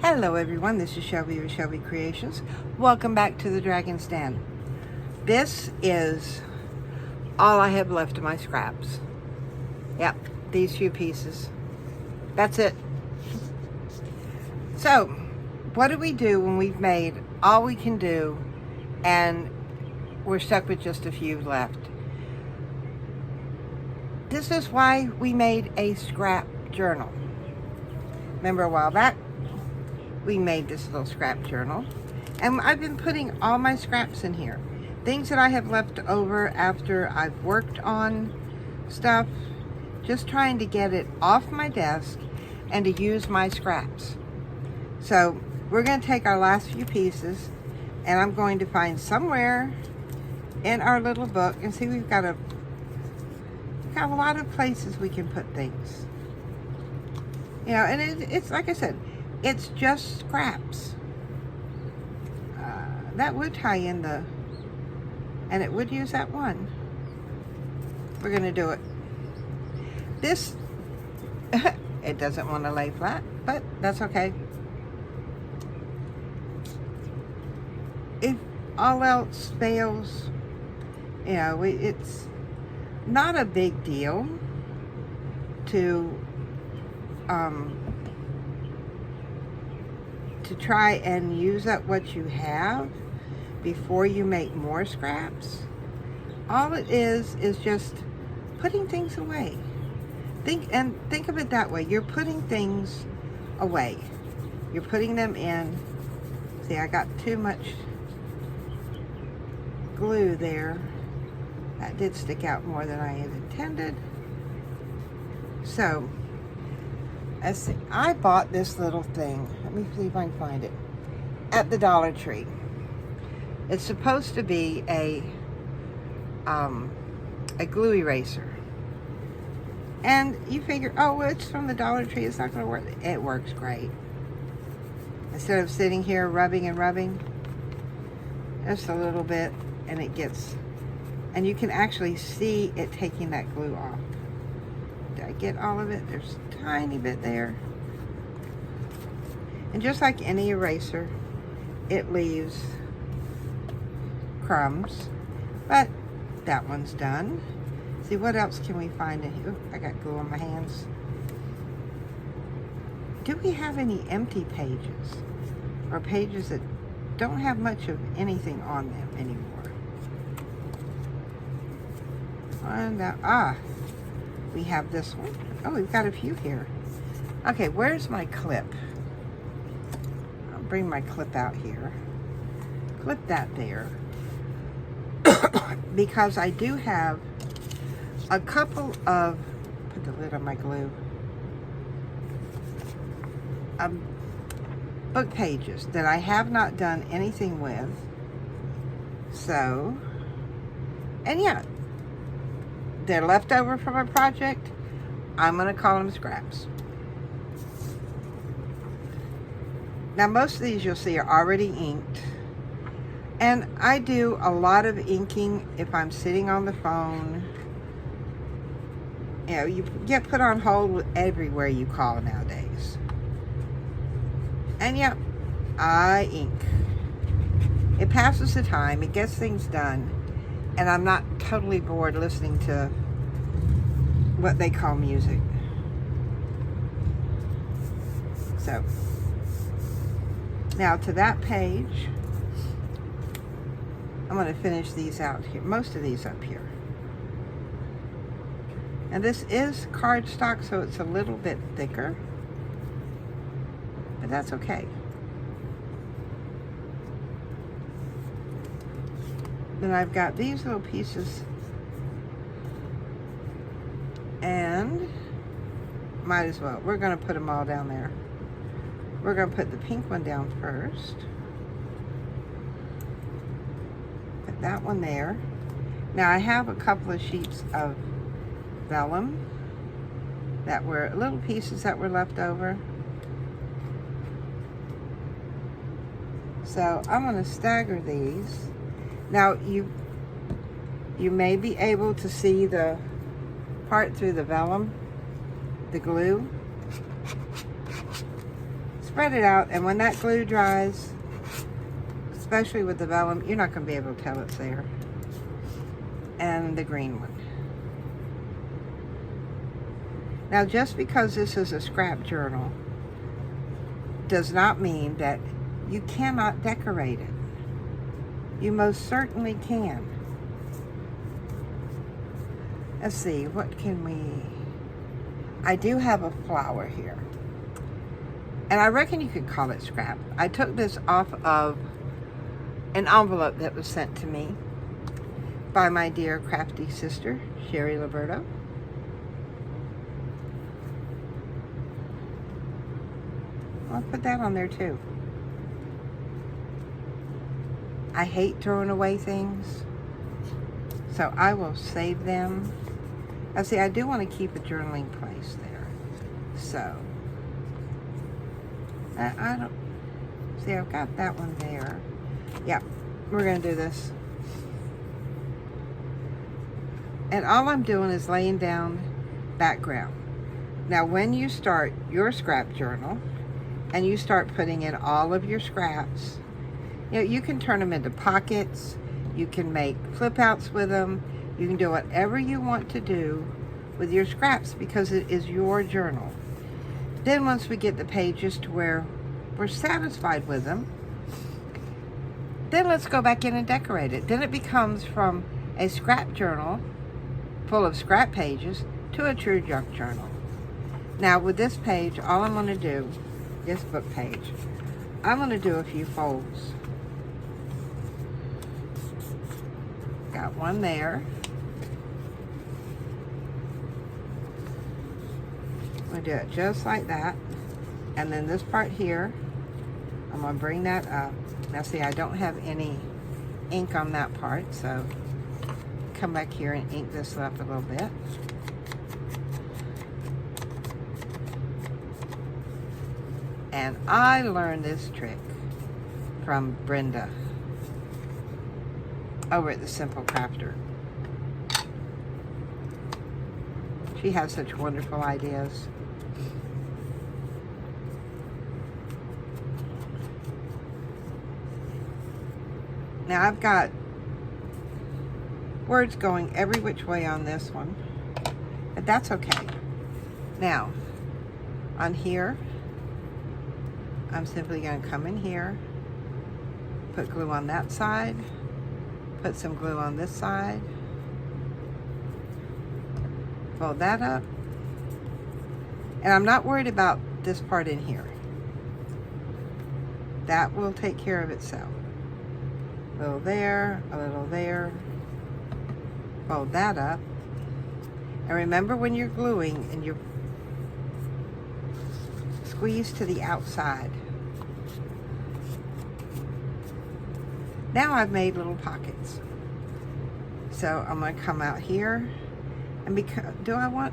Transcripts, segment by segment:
Hello everyone, this is Shelby with Shelby Creations. Welcome back to the Dragon's Den. This is all I have left of my scraps. Yep, these few pieces. That's it. So, what do we do when we've made all we can do and we're stuck with just a few left? This is why we made a scrap journal. Remember a while back, we made this little scrap journal, and I've been putting all my scraps in here. Things that I have left over after I've worked on stuff, just trying to get it off my desk and to use my scraps. So we're going to take our last few pieces, and I'm going to find somewhere in our little book, and see, we've got a lot of places we can put things. You know, and it's like I said, it's just scraps. That would tie in the, and it would use that one. We're gonna do it. This, it doesn't want to lay flat, but that's okay. If all else fails, you know, it's not a big deal to try and use up what you have before you make more scraps. All it is just putting things away. Think of it that way. You're putting things away. You're putting them in. See, I got too much glue there. That did stick out more than I had intended. So, let's see. I bought this little thing. Let me see if I can find it. At the Dollar Tree. It's supposed to be a glue eraser. And you figure, oh, well, it's from the Dollar Tree, it's not going to work. It works great. Instead of sitting here rubbing and rubbing, just a little bit, and it gets, and you can actually see it taking that glue off. Did I get all of it? There's a tiny bit there. And just like any eraser, it leaves crumbs, but that one's done. See, what else can we find in here? Ooh, I got glue on my hands. Do we have any empty pages? Or pages that don't have much of anything on them anymore? And we have this one. Oh, we've got a few here. Okay, where's my clip? I'll bring my clip out here. Clip that there. Because I do have a couple of, put the lid on my glue, book pages that I have not done anything with. So, and yeah, they're left over from a project. I'm going to call them scraps. Now, most of these you'll see are already inked. And I do a lot of inking if I'm sitting on the phone. You know, you get put on hold everywhere you call nowadays. And yeah, I ink. It passes the time, it gets things done, and I'm not totally bored listening to what they call music. So, now to that page, I'm going to finish these out here, most of these up here. And this is cardstock, so it's a little bit thicker, but that's okay. Then I've got these little pieces, and might as well, we're going to put them all down there. We're going to put the pink one down first. Put that one there. Now I have a couple of sheets of vellum that were little pieces that were left over. So I'm going to stagger these. Now you may be able to see the part through the vellum, the glue. It's spread it out, and when that glue dries, especially with the vellum, you're not going to be able to tell it's there. And the green one. Now, just because this is a scrap journal does not mean that you cannot decorate it. You most certainly can. Let's see, what can we... I do have a flower here. And I reckon you could call it scrap. I took this off of an envelope that was sent to me by my dear crafty sister, Sherry Liberto. I'll put that on there too. I hate throwing away things, so I will save them. Now see, I do want to keep a journaling place there. So, I don't, see, I've got that one there. Yeah, we're going to do this. And all I'm doing is laying down background. Now, when you start your scrap journal, and you start putting in all of your scraps, you know, you can turn them into pockets, you can make flip outs with them, you can do whatever you want to do with your scraps because it is your journal. Then once we get the pages to where we're satisfied with them, then let's go back in and decorate it. Then it becomes from a scrap journal full of scrap pages to a true junk journal. Now with this page, all I'm going to do, this book page, I'm going to do a few folds. Got one there. I'm going to do it just like that. And then this part here, I'm going to bring that up. Now see, I don't have any ink on that part, so come back here and ink this up a little bit. And I learned this trick from Brenda over at the Simple Crafter. She has such wonderful ideas. Now I've got words going every which way on this one, but that's okay. Now, on here, I'm simply going to come in here, put glue on that side, put some glue on this side, fold that up, and I'm not worried about this part in here. That will take care of itself. A little there, a little there, fold that up, and remember when you're gluing and you're squeeze to the outside. Now I've made little pockets. So I'm going to come out here and do I want?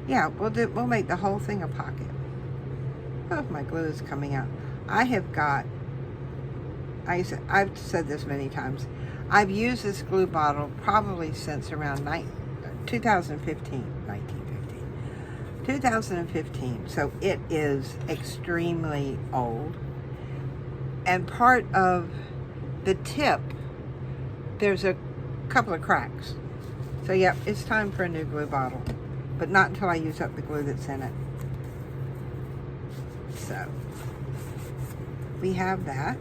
Yeah, we'll make the whole thing a pocket. Oh, my glue is coming out. I have got, I've said this many times, I've used this glue bottle probably since around 2015, so it is extremely old. And part of the tip, there's a couple of cracks. So yep, it's time for a new glue bottle, but not until I use up the glue that's in it. So we have that.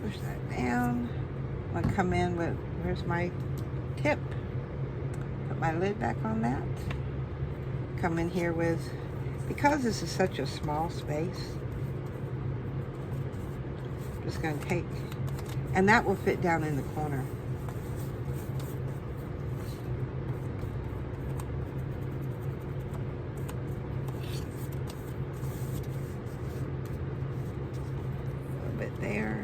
Push that down. I'm gonna come in with, where's my tip? Put my lid back on that. Come in here with, because this is such a small space, I'm just gonna take, and that will fit down in the corner. A little bit there.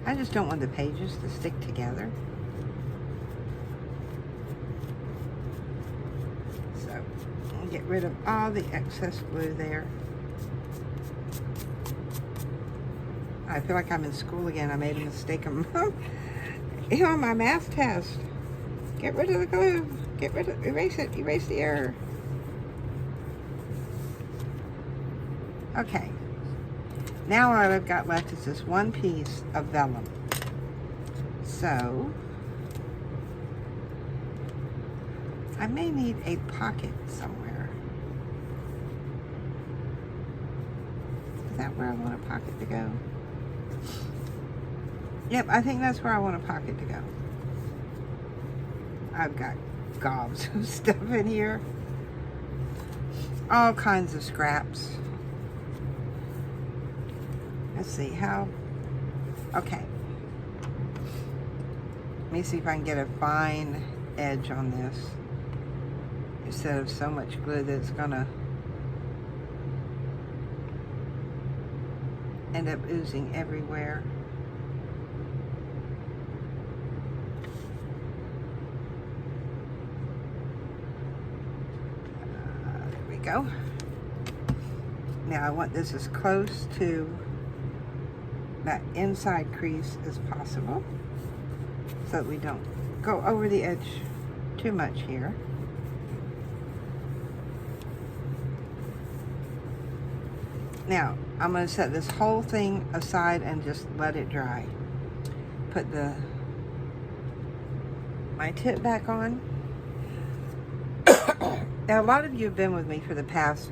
I just don't want the pages to stick together. So I'll get rid of all the excess glue there. I feel like I'm in school again. I made a mistake Here on my math test. Get rid of the glue. Erase it. Erase the error. Okay. Now all I've got left is this one piece of vellum. So, I may need a pocket somewhere. Is that where I want a pocket to go? Yep, I think that's where I want a pocket to go. I've got gobs of stuff in here. All kinds of scraps. Let's see how. Okay. Let me see if I can get a fine edge on this instead of so much glue that it's gonna end up oozing everywhere. There we go. Now I want this as close to that inside crease as possible so that we don't go over the edge too much here. Now, I'm going to set this whole thing aside and just let it dry. Put my tip back on. Now, a lot of you have been with me for the past,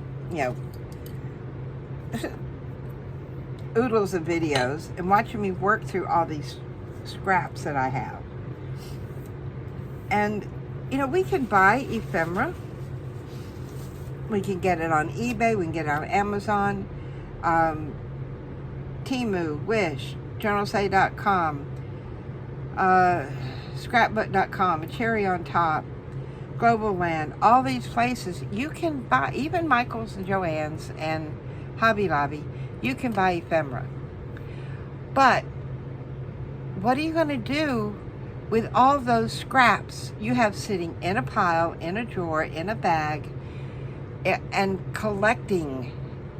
oodles of videos and watching me work through all these scraps that I have. And, we can buy ephemera. We can get it on eBay. We can get it on Amazon. Temu, Wish, journalsay.com, scrapbook.com, a cherry on top, Global Land, all these places you can buy, even Michael's and Joann's and Hobby Lobby, you can buy ephemera. But what are you going to do with all those scraps you have sitting in a pile, in a drawer, in a bag, and collecting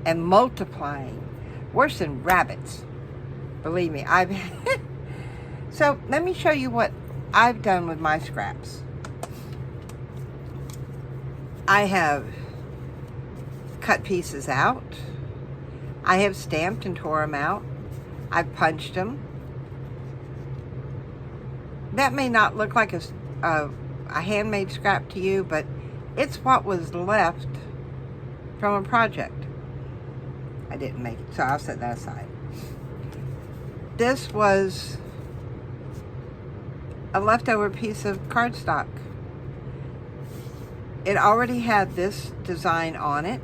and multiplying? Worse than rabbits. Believe me, So let me show you what I've done with my scraps. I have cut pieces out. I have stamped and tore them out. I've punched them. That may not look like a handmade scrap to you, but it's what was left from a project. I didn't make it, so I'll set that aside. This was a leftover piece of cardstock. It already had this design on it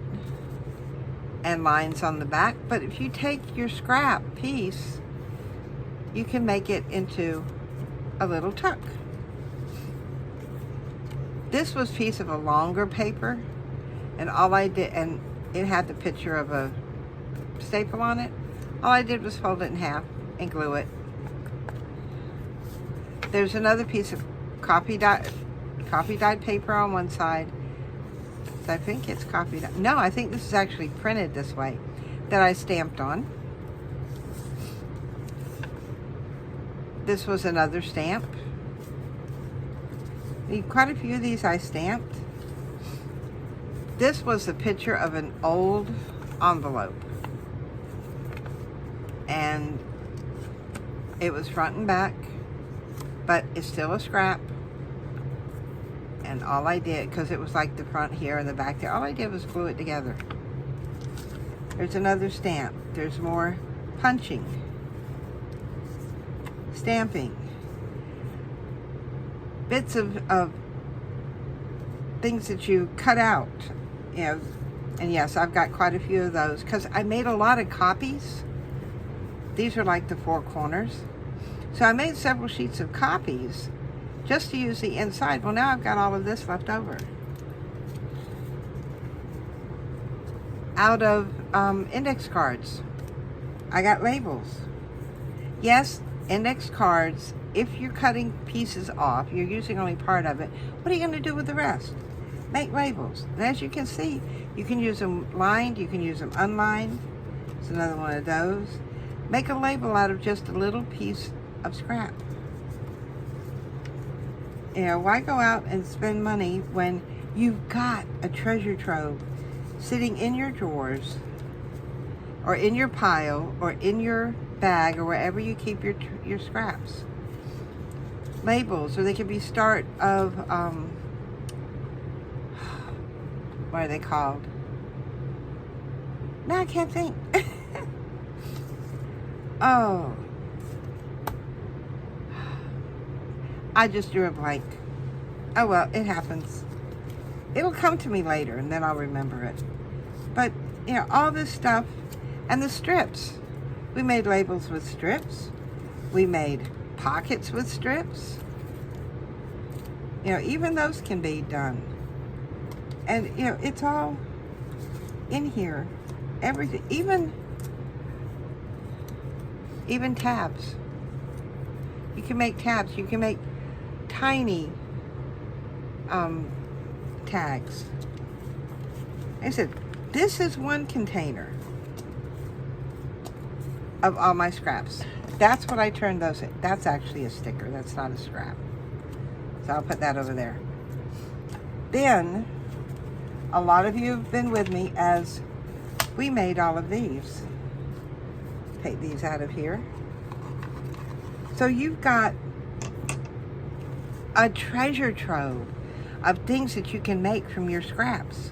and lines on the back, but if you take your scrap piece, you can make it into a little tuck. This was a piece of a longer paper, and all I did, and it had the picture of a staple on it. All I did was fold it in half and glue it. There's another piece of coffee dyed paper on one side. I think it's coffee dyed. No, I think this is actually printed this way, that I stamped on. This was another stamp. Quite a few of these I stamped. This was the picture of an old envelope. And it was front and back, but it's still a scrap. And all I did, because it was like the front here and the back there, all I did was glue it together. There's another stamp. There's more punching, stamping, bits of things that you cut out, and yes, I've got quite a few of those because I made a lot of copies. These are like the four corners. So I made several sheets of copies just to use the inside. Well, now I've got all of this left over. Out of index cards, I got labels. Yes, index cards, if you're cutting pieces off, you're using only part of it, what are you going to do with the rest? Make labels. And as you can see, you can use them lined, you can use them unlined. It's another one of those. Make a label out of just a little piece of scrap. You know, why go out and spend money when you've got a treasure trove sitting in your drawers or in your pile or in your bag or wherever you keep your scraps? Labels, or they could be start of, what are they called? No, I can't think. Oh. I just drew a blank. Oh well, it happens. It'll come to me later and then I'll remember it. But, you know, all this stuff, and the strips. We made labels with strips. We made pockets with strips. You know, even those can be done. And, you know, it's all in here. Everything, even tabs. You can make tabs. You can make tiny tags. I said, this is one container of all my scraps. That's what I turned those in. That's actually a sticker. That's not a scrap. So I'll put that over there. Then, a lot of you have been with me as we made all of these. Take these out of here. So you've got a treasure trove of things that you can make from your scraps.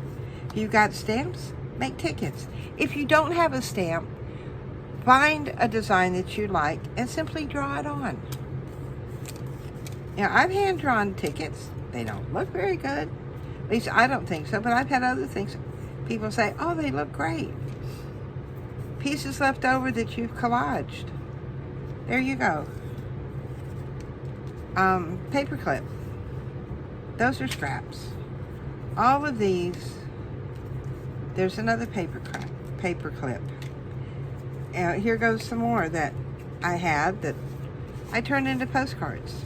If you've got stamps, make tickets. If you don't have a stamp, find a design that you like and simply draw it on. You know, I've hand-drawn tickets. They don't look very good. At least I don't think so, but I've had other things. People say, oh, they look great. Pieces left over that you've collaged. There you go. Paperclip. Those are scraps. All of these. There's another paperclip. Here goes some more that I had that I turned into postcards.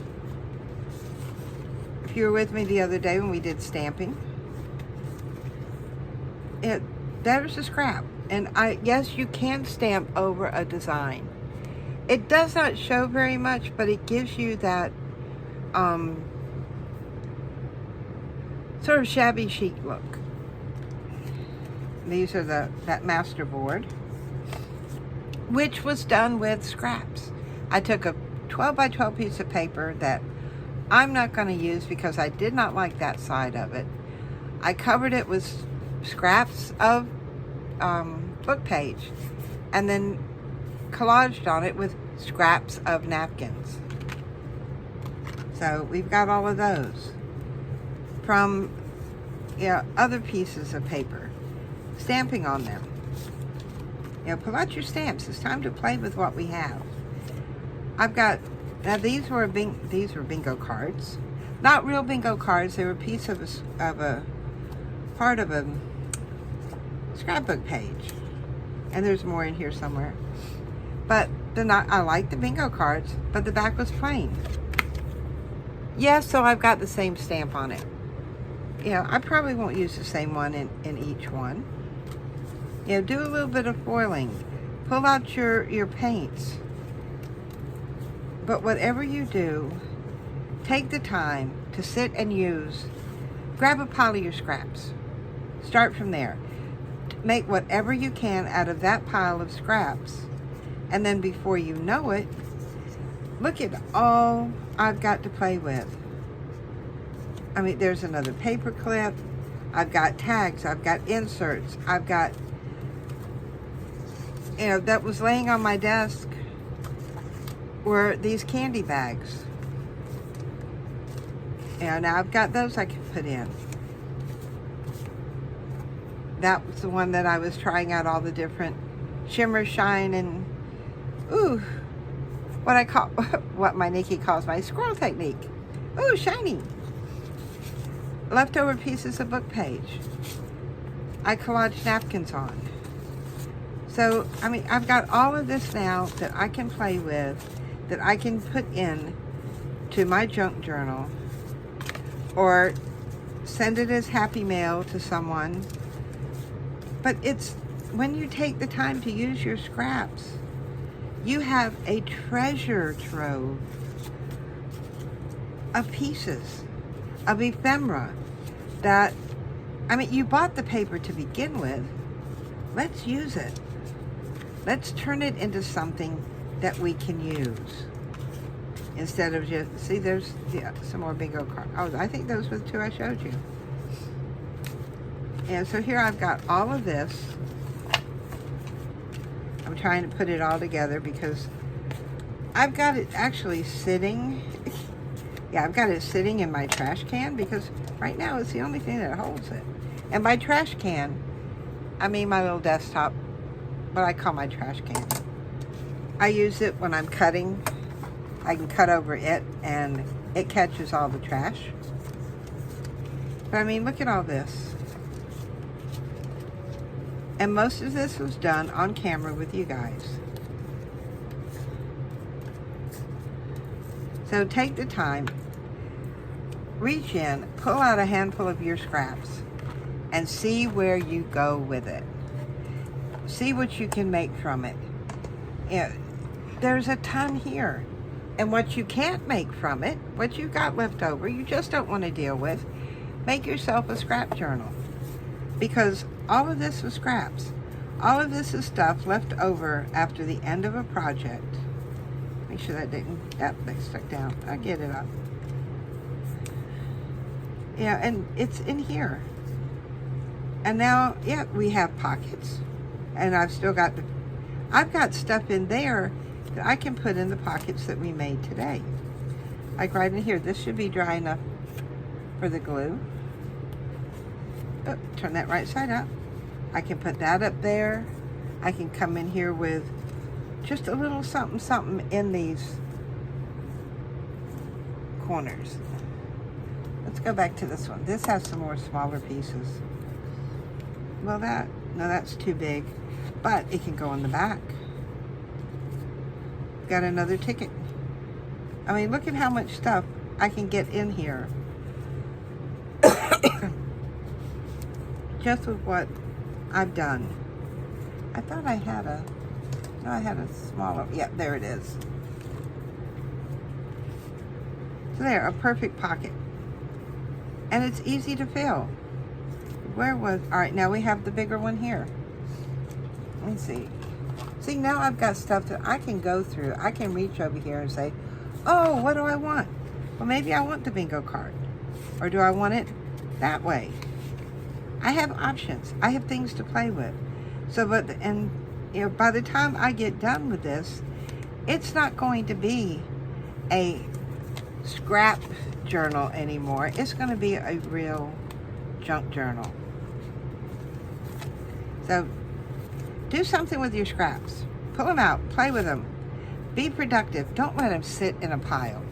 If you were with me the other day when we did stamping, that was a scrap. And yes, you can stamp over a design. It does not show very much, but it gives you that sort of shabby chic look. These are that master board, which was done with scraps. I took a 12 by 12 piece of paper that I'm not going to use because I did not like that side of it. I covered it with scraps of book page and then collaged on it with scraps of napkins. So we've got all of those from other pieces of paper, stamping on them. Pull out your stamps. It's time to play with what we have. I've got, now these were bingo cards. Not real bingo cards. They were a piece of a part of a scrapbook page. And there's more in here somewhere. But I like the bingo cards, but the back was plain. Yes, so I've got the same stamp on it. I probably won't use the same one in each one. Do a little bit of foiling. Pull out your paints. But whatever you do, take the time to sit and grab a pile of your scraps. Start from there. Make whatever you can out of that pile of scraps. And then before you know it, look at all I've got to play with. I mean, there's another paper clip. I've got tags. I've got inserts. I've got, that was laying on my desk were these candy bags. Now I've got those I can put in. That was the one that I was trying out all the different shimmer, shine, and what my Nikki calls my squirrel technique. Ooh, shiny. Leftover pieces of book page. I collaged napkins on. So, I mean, I've got all of this now that I can play with, that I can put in to my junk journal, or send it as happy mail to someone. But it's when you take the time to use your scraps, you have a treasure trove of pieces. of ephemera that, I mean, you bought the paper to begin with. Let's use it. Let's turn it into something that we can use. Instead of just, see, there's some more bingo cards. Oh, I think those were the two I showed you. And so here I've got all of this. I'm trying to put it all together because I've got it actually sitting. Yeah, I've got it sitting in my trash can because right now it's the only thing that holds it. And by trash can, I mean my little desktop, what I call my trash can. I use it when I'm cutting. I can cut over it and it catches all the trash. But I mean, look at all this. And most of this was done on camera with you guys. So take the time, reach in, pull out a handful of your scraps, and see where you go with it. See what you can make from it. There's a ton here. And what you can't make from it, what you've got left over, you just don't want to deal with, make yourself a scrap journal. Because all of this was scraps. All of this is stuff left over after the end of a project. Make sure that they stuck down. I get it up. Yeah, and it's in here. And now, yeah, we have pockets. And I've got stuff in there that I can put in the pockets that we made today. Like right in here. This should be dry enough for the glue. Oh, turn that right side up. I can put that up there. I can come in here with just a little something in these corners. Let's go back to this one. This has some more smaller pieces. Well, no, that's too big, but it can go in the back. Got another ticket. I mean, look at how much stuff I can get in here. Just with what I've done. I thought I had I had a smaller, yeah, there it is. So there, a perfect pocket. And it's easy to fill. All right, now we have the bigger one here. Let me see. See, now I've got stuff that I can go through. I can reach over here and say, oh, what do I want? Well, maybe I want the bingo card. Or do I want it that way? I have options. I have things to play with. So, by the time I get done with this, it's not going to be a scrap journal anymore. It's going to be a real junk journal. So, do something with your scraps. Pull them out. Play with them. Be productive. Don't let them sit in a pile.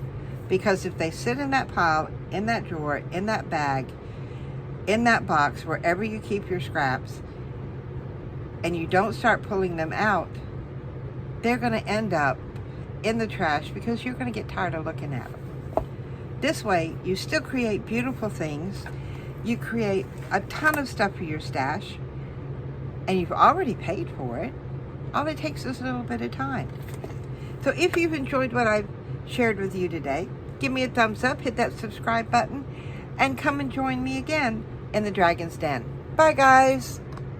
Because if they sit in that pile, in that drawer, in that bag, in that box, wherever you keep your scraps, and you don't start pulling them out, they're going to end up in the trash because you're going to get tired of looking at them. This way, you still create beautiful things. You create a ton of stuff for your stash, and you've already paid for it. All it takes is a little bit of time. So if you've enjoyed what I've shared with you today, give me a thumbs up, hit that subscribe button, and come and join me again in the Dragon's Den. Bye, guys.